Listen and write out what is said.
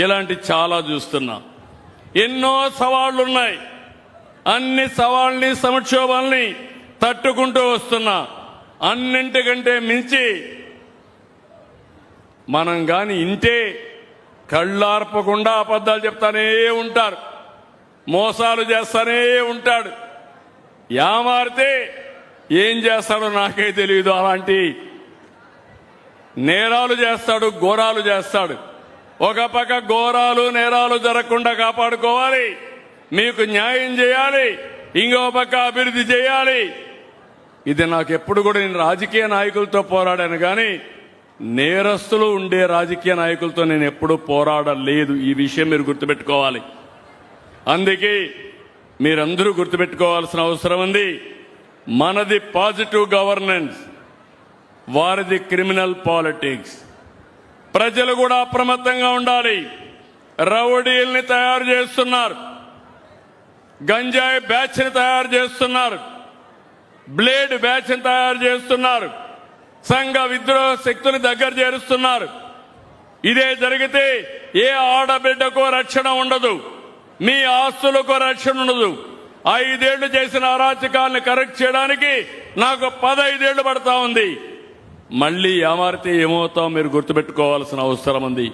ఇలాంటి చాలా చూస్తున్నాం. ఎన్నో సవాళ్లున్నాయి. అన్ని సవాళ్ళని సంక్షోభాల్ని తట్టుకుంటూ వస్తున్నా. అన్నింటికంటే మించి మనం గాని ఇంటే కళ్ళార్పకుండా అబద్ధాలు చెప్తానే ఉంటారు, మోసాలు చేస్తానే ఉంటాడు. యామారితే ఏం చేస్తాడో నాకే తెలియదు. అలాంటి నేరాలు చేస్తాడు, ఘోరాలు చేస్తాడు. ఒక పక్క ఘోరాలు నేరాలు జరగకుండా కాపాడుకోవాలి, మీకు న్యాయం చేయాలి, ఇంకో పక్క అభివృద్ధి చేయాలి. ఇది నాకెప్పుడు కూడా నేను రాజకీయ నాయకులతో పోరాడాను కానీ నేరస్తులు ఉండే రాజకీయ నాయకులతో నేను ఎప్పుడూ పోరాడలేదు. ఈ విషయం మీరు గుర్తుపెట్టుకోవాలి. అందుకే మీరందరూ గుర్తుపెట్టుకోవాల్సిన అవసరం ఉంది. మనది పాజిటివ్ గవర్నెన్స్, వారిది క్రిమినల్ పాలిటిక్స్. ప్రజలు కూడా అప్రమత్తంగా ఉండాలి. రౌడీల్ని తయారు చేస్తున్నారు, గంజాయి బ్యాచ్ని తయారు చేస్తున్నారు, బ్లేడ్ బ్యాచ్ని తయారు చేస్తున్నారు, సంఘ విద్రోహ శక్తుని దగ్గర చేరుస్తున్నారు. ఇదే జరిగితే ఏ ఆడబిడ్డకు రక్షణ ఉండదు, మీ ఆస్తులకు రక్షణ ఉండదు. 5 ఏళ్లు చేసిన అరాచకాలను కరెక్ట్ చేయడానికి నాకు 15 ఏళ్లు పడతా ఉంది. మళ్లీ ఏమారితే ఏమవుతాం మీరు గుర్తుపెట్టుకోవాల్సిన అవసరం ఉంది.